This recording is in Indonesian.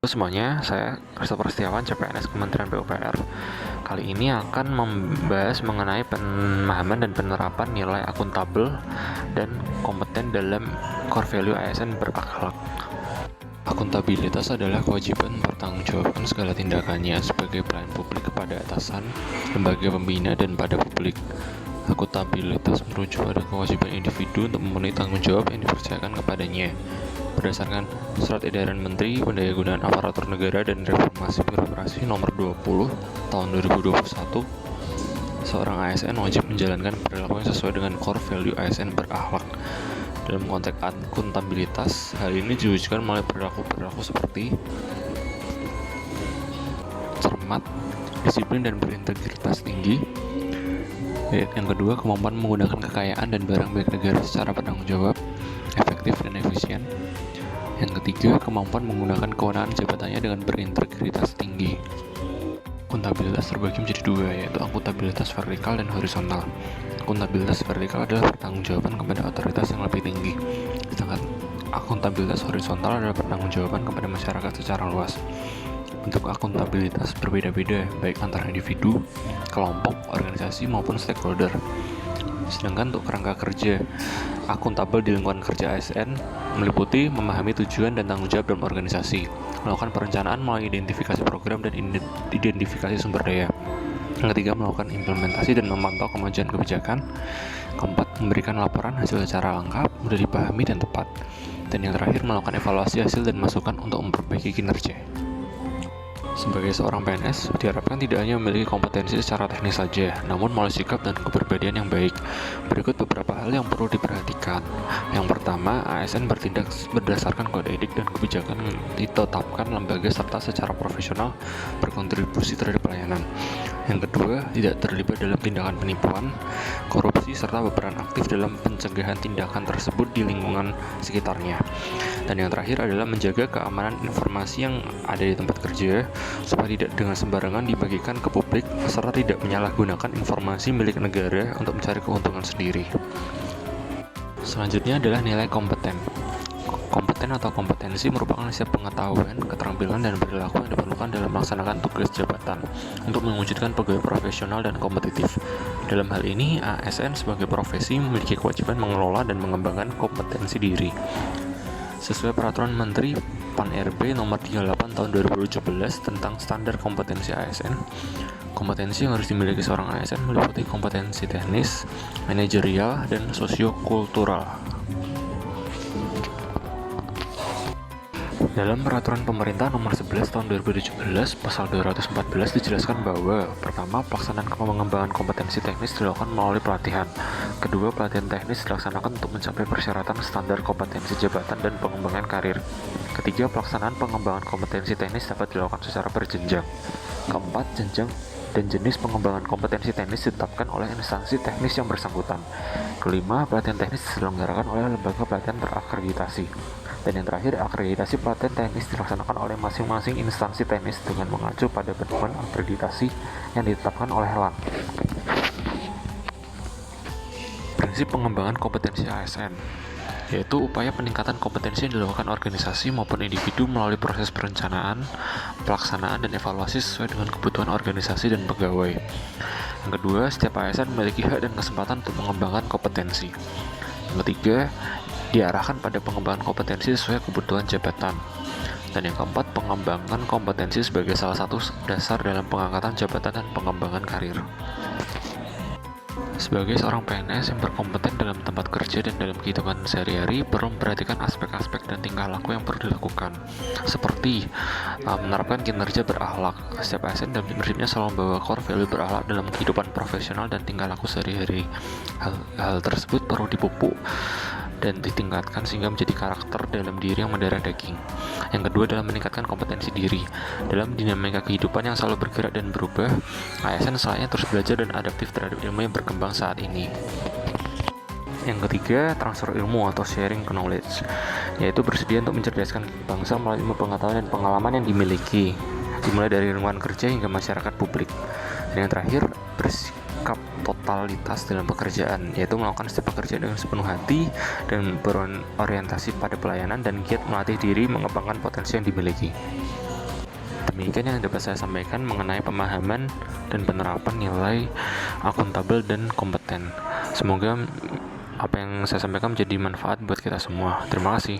Halo semuanya, saya Christopher Setiawan, CPNS Kementerian PUPR. Kali ini akan membahas mengenai pemahaman dan penerapan nilai akuntabel dan kompeten dalam core value ASN berakhlak. Akuntabilitas adalah kewajiban mempertanggungjawabkan segala tindakannya sebagai pelayan publik kepada atasan, lembaga pembina, dan pada publik. Akuntabilitas merujuk pada kewajiban individu untuk memenuhi tanggung jawab yang dipercayakan kepadanya. Berdasarkan Surat Edaran Menteri Pendayagunaan Aparatur Negara dan Reformasi Birokrasi Nomor 20 Tahun 2021, seorang ASN wajib menjalankan perilaku yang sesuai dengan core value ASN berakhlak. Dalam konteks akuntabilitas, hal ini diwujudkan melalui perilaku seperti cermat, disiplin, dan berintegritas tinggi. Yang kedua, kemampuan menggunakan kekayaan dan barang milik negara secara bertanggung jawab, efektif, dan efisien. Yang ketiga, kemampuan menggunakan kewenangan jabatannya dengan berintegritas tinggi. Akuntabilitas terbagi menjadi dua, yaitu akuntabilitas vertikal dan horizontal. Akuntabilitas vertikal adalah pertanggungjawaban kepada otoritas yang lebih tinggi, sedangkan akuntabilitas horizontal adalah pertanggungjawaban kepada masyarakat secara luas. Bentuk akuntabilitas berbeda-beda, baik antara individu, kelompok, organisasi, maupun stakeholder. Sedangkan untuk kerangka kerja akuntabel di lingkungan kerja ASN meliputi memahami tujuan dan tanggung jawab dalam organisasi, melakukan perencanaan melalui identifikasi program dan identifikasi sumber daya. Yang ketiga, melakukan implementasi dan memantau kemajuan kebijakan. Keempat, memberikan laporan hasil secara lengkap, mudah dipahami, dan tepat. Dan yang terakhir, melakukan evaluasi hasil dan masukan untuk memperbaiki kinerja. Sebagai seorang PNS, diharapkan tidak hanya memiliki kompetensi secara teknis saja, namun melalui sikap dan kepribadian yang baik. Berikut beberapa hal yang perlu diperhatikan. Yang pertama, ASN bertindak berdasarkan kode etik dan kebijakan yang ditetapkan lembaga serta secara profesional berkontribusi terhadap pelayanan. Yang kedua, tidak terlibat dalam tindakan penipuan, korupsi, serta berperan aktif dalam pencegahan tindakan tersebut di lingkungan sekitarnya. Dan yang terakhir adalah menjaga keamanan informasi yang ada di tempat kerja, supaya tidak dengan sembarangan dibagikan ke publik, serta tidak menyalahgunakan informasi milik negara untuk mencari keuntungan sendiri. Selanjutnya adalah nilai kompeten. Kompeten atau kompetensi merupakan setiap pengetahuan, keterampilan, dan perilaku yang diperlukan dalam melaksanakan tugas jabatan untuk mewujudkan pegawai profesional dan kompetitif. Dalam hal ini, ASN sebagai profesi memiliki kewajiban mengelola dan mengembangkan kompetensi diri. Sesuai Peraturan Menteri Pan-RB Nomor 38 Tahun 2017 tentang Standar Kompetensi ASN, kompetensi yang harus dimiliki seorang ASN meliputi kompetensi teknis, manajerial, dan sosiokultural. Dalam Peraturan Pemerintah Nomor 11 Tahun 2017 Pasal 214 dijelaskan bahwa pertama, pelaksanaan pengembangan kompetensi teknis dilakukan melalui pelatihan. Kedua, pelatihan teknis dilaksanakan untuk mencapai persyaratan standar kompetensi jabatan dan pengembangan karir. Ketiga, pelaksanaan pengembangan kompetensi teknis dapat dilakukan secara berjenjang. Keempat, jenjang dan jenis pengembangan kompetensi teknis ditetapkan oleh instansi teknis yang bersangkutan. Kelima, pelatihan teknis diselenggarakan oleh lembaga pelatihan terakreditasi. Dan yang terakhir, akreditasi pelatihan teknis dilaksanakan oleh masing-masing instansi teknis dengan mengacu pada pedoman akreditasi yang ditetapkan oleh LAN. Prinsip pengembangan kompetensi ASN, yaitu upaya peningkatan kompetensi yang dilakukan organisasi maupun individu melalui proses perencanaan, pelaksanaan, dan evaluasi sesuai dengan kebutuhan organisasi dan pegawai. Yang kedua, setiap ASN memiliki hak dan kesempatan untuk mengembangkan kompetensi. Yang ketiga, diarahkan pada pengembangan kompetensi sesuai kebutuhan jabatan. Dan yang keempat, pengembangan kompetensi sebagai salah satu dasar dalam pengangkatan jabatan dan pengembangan karir. Sebagai seorang PNS yang berkompeten dalam tempat kerja dan dalam kehidupan sehari-hari, perlu memperhatikan aspek-aspek dan tingkah laku yang perlu dilakukan, seperti menerapkan kinerja berakhlak. Setiap ASN dalam prinsipnya selalu membawa core value berakhlak dalam kehidupan profesional dan tingkah laku sehari-hari. Hal tersebut perlu dipupuk dan ditingkatkan sehingga menjadi karakter dalam diri yang mendarah daging. Yang kedua adalah meningkatkan kompetensi diri. Dalam dinamika kehidupan yang selalu bergerak dan berubah, ASN selayaknya terus belajar dan adaptif terhadap ilmu yang berkembang saat ini. Yang ketiga, transfer ilmu atau sharing knowledge, yaitu bersedia untuk mencerdaskan bangsa melalui ilmu pengetahuan dan pengalaman yang dimiliki, dimulai dari lingkungan kerja hingga masyarakat publik. Dan yang terakhir, bersikap totalitas dalam pekerjaan, yaitu melakukan setiap pekerjaan dengan sepenuh hati dan berorientasi pada pelayanan dan giat melatih diri mengembangkan potensi yang dimiliki. Demikian yang dapat saya sampaikan mengenai pemahaman dan penerapan nilai akuntabel dan kompeten. Semoga apa yang saya sampaikan menjadi manfaat buat kita semua. Terima kasih.